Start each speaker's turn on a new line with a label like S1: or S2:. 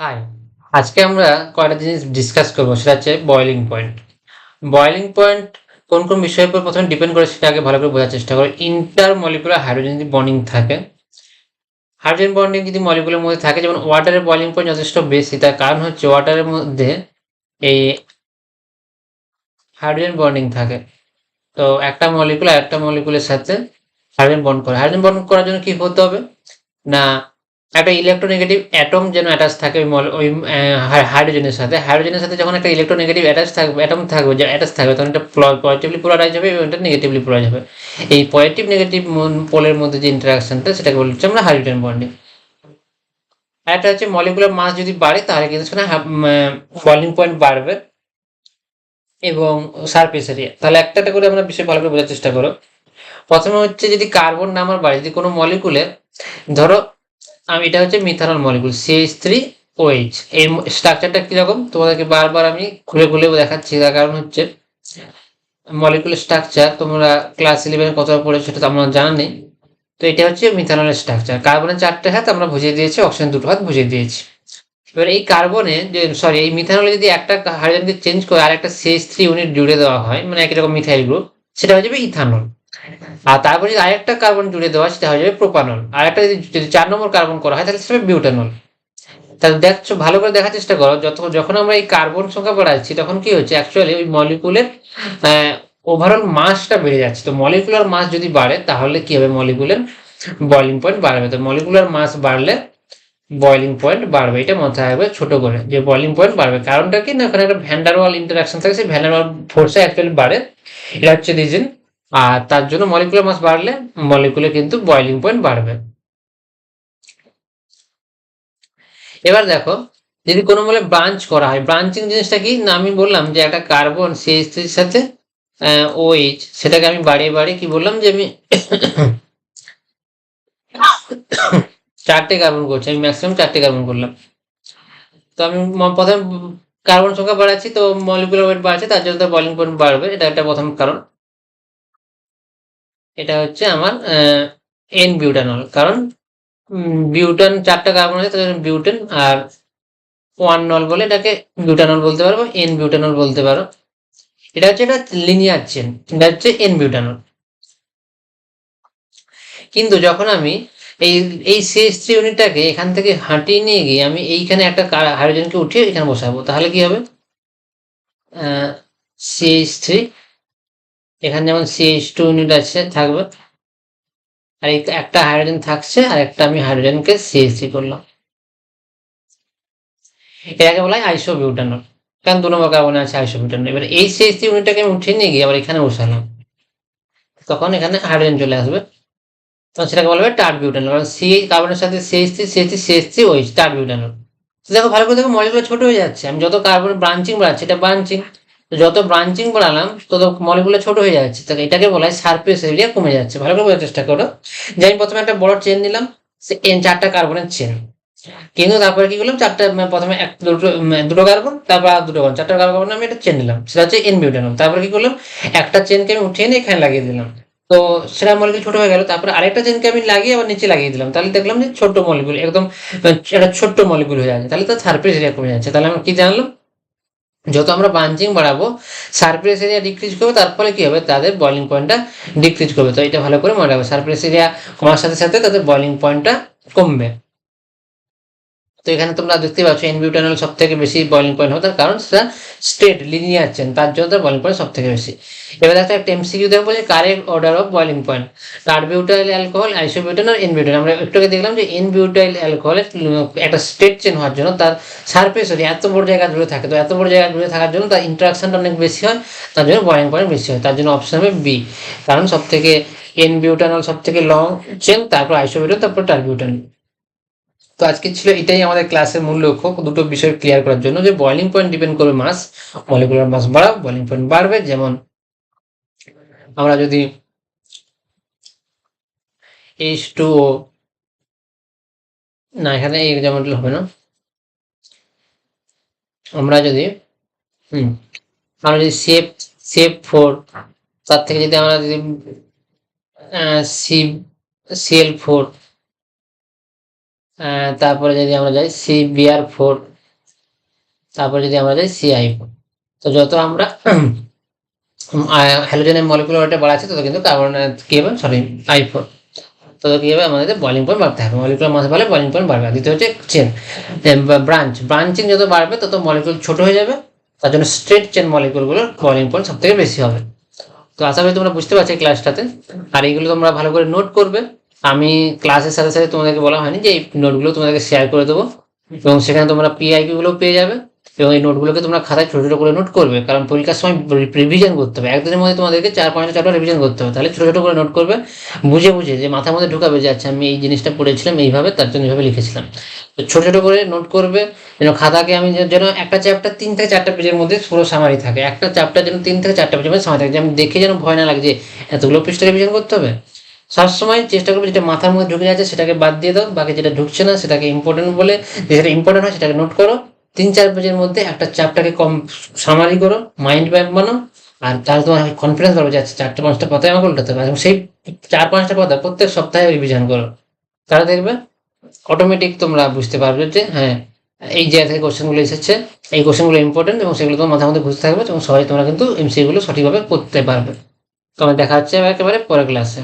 S1: High, আজকে আমরা কয়টা জিনিস ডিসকাস করবো সেটা হচ্ছে বয়লিং পয়েন্ট। বয়লিং পয়েন্ট কোন কোন বিষয়ের উপর প্রথমে ডিপেন্ড করে সেটা আগে ভালো করে বোঝার চেষ্টা করো। ইন্টার মলিকুলার হাইড্রোজেন যদি বন্ডিং থাকে, হাইড্রোজেন বন্ডিং যদি মলিকুলের মধ্যে থাকে, যেমন ওয়াটারের বয়লিং পয়েন্ট যথেষ্ট বেশি, তার কারণ হচ্ছে ওয়াটারের মধ্যে এই হাইড্রোজেন বন্ডিং থাকে। তো একটা মলিকুল আর একটা মলিকুলের সাথে হাইড্রোজেন বন্ড করে, হাইড্রোজেন বন্ড করার জন্য কি হতে হবে না, একটা ইলেকট্রোনেগেটিভ অ্যাটম যেন অ্যাটাচ থাকে ওই হাইড্রোজেনের সাথে। হাইড্রোজেনের সাথে যখন একটা ইলেকট্রোনেগেটিভ অ্যাটাচ থাকবে, অ্যাটম থাকবে, যে অ্যাটাচ থাকবে, তখন এটা পজিটিভলি পোলারাইজ হবে এবং এটা নেগেটিভলি পোলারাইজ হবে। এই পজিটিভ নেগেটিভ পোলের মধ্যে যে ইন্টারাকশনটা, সেটাকে বলছি আমরা হাইড্রোজেন বন্ডিং। আর একটা হচ্ছে মলিকুলার মাস যদি বাড়ে তাহলে কিন্তু সেখানে বয়লিং পয়েন্ট বাড়বে এবং সারফেস এরিয়া। তাহলে একটা একটা করে আমরা বিষয় ভালো করে বোঝার চেষ্টা করো। প্রথমে হচ্ছে যদি কার্বন নাম্বার বাড়ে, যদি কোনো মলিকুলে, ধরো এটা হচ্ছে মিথানল মলিকুল CH3OH, এর স্ট্রাকচারটা কিরকম তোমাদেরকে বারবার আমি খুলে খুলে দেখাচ্ছি। তার কারণ হচ্ছে মলিকুলার স্ট্রাকচার তোমরা ক্লাস 11 কত পড়েছো সেটা তো আমার জানা নেই। তো এটা হচ্ছে মিথানলের স্ট্রাকচার। কার্বনের 4টে হাত আমরা বুঝিয়ে দিয়েছি, অক্সিজেন 2টো হাত বুঝিয়ে দিয়েছি। এবার এই কার্বনে যে সরি এই মিথানলে যদি একটা হাইড্রোজেনকে চেঞ্জ করে আর একটা CH3 ইউনিট জুড়ে দেওয়া হয়, মানে একই রকম মিথাইল গ্রুপ, সেটা হয়ে যাবে ইথানল। আর তারপর যদি আরেকটা কার্বন জুড়ে দেওয়া, সেটা হয়ে যাবে প্রোপানল। আর একটা যদি 4 নম্বর কার্বন করা হয় তাহলে সেটা হবে বিউটানল। তাহলে দেখছো, ভালো করে দেখার চেষ্টা করো, যখন আমরা এই কার্বন সংখ্যা বাড়াচ্ছি তখন কি হচ্ছে, অ্যাকচুয়ালি ওই মলিকুলের ওভারঅল মাসটা বেড়ে যাচ্ছে। তো মলিকুলার মাস যদি বাড়ে তাহলে কি হবে, মলিকুলের বয়লিং পয়েন্ট বাড়বে। তো মলিকুলার মাস বাড়লে বয়লিং পয়েন্ট বাড়বে, এটা মাথায় রাখবে ছোট করে, যে বয়লিং পয়েন্ট বাড়বে। কারণটা কি না, ওখানে একটা ভ্যান্ডারওয়াল ইন্টারাকশন থাকে, সেই ভ্যান্ডারওয়াল ফোর্সে অ্যাকচুয়ালি বাড়ে, এটা হচ্ছে রিজন। আর তার জন্য মলিকুলার মাস বাড়লে মলিকুলে কিন্তু বয়লিং পয়েন্ট বাড়বে। এবার দেখো, যদি কোনো বলে ব্রাঞ্চ করা হয়, ব্রাঞ্চিং জিনিসটা কি না, আমি বললাম যে একটা কার্বন CH3 এর সাথে OH, সেটাকে আমি বাড়িয়ে বাড়িয়ে কি বললাম যে আমি 4টে কার্বন করছি, আমি ম্যাক্সিমাম 4টে কার্বন করলাম। তো আমি প্রথমে কার্বন সংখ্যা বাড়াচ্ছি, তো মলিকুলার ওয়েট বাড়ছে, তার জন্য তার বয়লিং পয়েন্ট বাড়বে, এটা একটা প্রথম কারণ। এটা হচ্ছে আমার এন বিউটানল, কারণ বিউটান 4টা কার্বন আছে, তার জন্য বিউটেন। আর 1 নল বলে এটাকে বিউটানল বলতে পারো, এন বিউটানল বলতে পারো। এটা হচ্ছে একটা লিনিয়ার চেন, এটা হচ্ছে এন বিউটানল। কিন্তু যখন আমি এই এই CH3 ইউনিটটাকে এখান থেকে হাঁটিয়ে নিয়ে গিয়ে আমি এইখানে একটা হাইড্রোজেনকে উঠিয়ে এখানে বসাবো, তাহলে কি হবে, CH3, এখানে যেমন CH2 ইউনিট আছে থাকবে, আর একটা হাইড্রোজেন থাকছে, আর একটা আমি হাইড্রোজেনকে CH3 করলাম, এটাকে বলা হয় আইসোবিউটানল। কারণ 2 নম্বর কার্বনে আছে আইসোবিউটানল। এবার এই CH3 ইউনিটটাকে আমি উঠিয়ে নিয়ে গিয়ে আবার এখানে বসালাম, তখন এখানে হাইড্রোজেন চলে আসবে, তখন সেটাকে বলা হবে টার্ট বিউটানল। কারণ কার্বনের সাথে CH3 OH, টার্ট বিউটানল। তো দেখো ভালো করে দেখো, মলিকুল ছোট হয়ে যাচ্ছে, আমি যত কার্বন ব্রাঞ্চিং বাড়াচ্ছি, এটা ব্রাঞ্চিং, যত ব্রাঞ্চিং বাড়ালাম তত মলিকুল ছোট হয়ে যাচ্ছে, তাহলে এটাকে বলা হয় সারফেস এরিয়া কমে যাচ্ছে। ভালো করে বোঝার চেষ্টা করো, যে আমি প্রথমে একটা বড় চেন নিলাম, সে 4টা কার্বনের চেন, কিন্তু তারপরে কি করলাম, প্রথমে দুটো কার্বন, তারপর আর দুটো কার্বন, 4টা কার্বন আমি একটা চেন নিলাম, সেটা হচ্ছে এন বিউটানল। তারপরে কি করলাম, একটা চেনকে আমি উঠিয়ে নিয়ে এখানে লাগিয়ে দিলাম, তো সেটা মলিকুল ছোট হয়ে গেল। তারপরে আরেকটা চেনকে আমি লাগিয়ে আবার নিচে লাগিয়ে দিলাম, তাহলে দেখলাম যে ছোট মলিকুল একদম একটা ছোট্ট মলিকুল হয়ে যাচ্ছে, তাহলে তো সারফেস এরিয়া কমে যাচ্ছে। তাহলে আমরা কি জানলাম, যত আমরা ব্রাঞ্চিং বাড়াবো সারফেস এরিয়া ডিক্রিজ করবে, তার ফলে কি হবে, তাদের বয়লিং পয়েন্টটা ডিক্রিজ করবে। তো এটা ভালো করে মনে রাখবে, সারফেস এরিয়া কমার সাথে সাথে তাদের বয়লিং পয়েন্টটা কমবে। তো এখানে তোমরা দেখতে পাচ্ছ এন বিউটানল সব থেকে বেশি বয়লিং পয়েন্ট হবে, তার কারণ সেটা স্ট্রেট লিনিয়ার চেন, তার জন্য তার বয়লিং পয়েন্ট সব থেকে বেশি। এবার একটা MCQ দেখবো যে correct order of boiling point, tert butyl alcohol, isobutane আর এন বিউটান। আমরা একটু আগে দেখলাম যে এন বিউটাইল অ্যালকোহলের একটা স্ট্রেট চেন হওয়ার জন্য তার সারফেস এরিয়া এত বড় জায়গা জুড়ে থাকে, তো এত বড় জায়গা জুড়ে থাকার জন্য তার ইন্টারাকশনটা অনেক বেশি হয়, তার জন্য বয়লিং পয়েন্ট বেশি হয়। তার জন্য অপশন হবে বি, কারণ সব থেকে এন বিউটানল সব থেকে লং চেন, তারপর আইসোবিউটান, তারপর টার্বিউটান। তো আজকে ছিল এটাই আমাদের ক্লাসের মূল লক্ষ্য, দুটো বিষয় ক্লিয়ার করার জন্য, যে বয়লিং পয়েন্ট ডিপেন্ড করবে মাস, মলিকুলার মাস বাড়াও বয়লিং পয়েন্ট বাড়বে। যেমন আমরা যদি H2O, না এখানে এই এক্সাম্পল হবে না, আমরা যদি আমরা যদি CF4, তার থেকে যদি আমরা যদি সি CL4 তারপরে যদি আমরা যাই CBr4, তারপরে যদি আমরা যাই CI4, তো যত আমরা হ্যালোজেনের মলিকুলার ওয়েট বাড়াচ্ছি তত কিন্তু কার্বন কি হবে, সরি I4, তত কি হবে, আমাদের বয়লিং পয়েন্ট বাড়তে হবে। মলিকুলার মাস বাড়লে বয়লিং পয়েন্ট বাড়বে। দ্বিতীয় হচ্ছে চেন ব্রাঞ্চিং যত বাড়বে তত মলিকুল ছোট হয়ে যাবে, তার জন্য স্ট্রেট চেন মলিকুলগুলোর বয়লিং পয়েন্ট সব থেকে বেশি হবে। তো আশা করি তোমরা বুঝতে পারছো ক্লাসটাতে, আর এইগুলো তোমরা ভালো করে নোট করবে। আমি ক্লাসের সাথে সাথে তোমাদেরকে বলা হয়নি যে এই নোটগুলো তোমাদেরকে শেয়ার করে দেবো, এবং সেখানে তোমরা PIQ গুলো পেয়ে যাবে, এবং এই নোটগুলোকে তোমরা খাতায় ছোটো ছোটো করে নোট করবে, কারণ পরীক্ষার সময় রিভিশন করতে হবে। একদিনের মধ্যে তোমাদেরকে 4-5টা চ্যাপ্টার রিভিশন করতে হবে, তাহলে ছোটো ছোটো করে নোট করবে, বুঝে বুঝে যে মাথার মধ্যে ঢুকাবে যে আচ্ছা আমি এই জিনিসটা পড়েছিলাম এইভাবে, তার জন্য এইভাবে লিখেছিলাম। তো ছোটো ছোটো করে নোট করবে, যেন খাতাকে আমি যেন একটা চ্যাপ্টার 3 থেকে 4টা পেজের মধ্যে পুরো সামারি থাকে, একটা চ্যাপ্টার যেন 3 থেকে 4টা পেজের মধ্যে সামারি থাকে, যে আমি দেখে যেন ভয় না লাগে যে এতগুলো পৃষ্ঠা রিভিশন করতে হবে। সবসময় চেষ্টা করবে যেটা মাথার মধ্যে ঢুকে যাচ্ছে সেটাকে বাদ দিয়ে দাও, বাকি যেটা ঢুকছে না সেটাকে ইম্পর্টেন্ট বলে, যেটা ইম্পর্টেন্ট হয় সেটাকে নোট করো। 3-4 পেজের মধ্যে একটা চ্যাপ্টারকে কম সামারি করো, মাইন্ড ম্যাপ বানাও, আর তাহলে তোমার কনফিডেন্স পাবে যে আচ্ছা 4-5টা পাতায় আমাকে উল্টাতে হবে, এবং সেই 4-5টা পাতা প্রত্যেক সপ্তাহে রিভিশন করো। তাহলে দেখবে অটোমেটিক তোমরা বুঝতে পারবে যে হ্যাঁ এই জায়গা থেকে কোশ্চেনগুলো এসেছে, এই কোশ্চেনগুলো ইম্পর্টেন্ট, এবং সেগুলো তোমার মাথার মধ্যে বুঝতে থাকবে, এবং সবাই তোমরা কিন্তু MCQ গুলো সঠিকভাবে করতে পারবে। তোমার দেখা হচ্ছে একেবারে পরের ক্লাসে।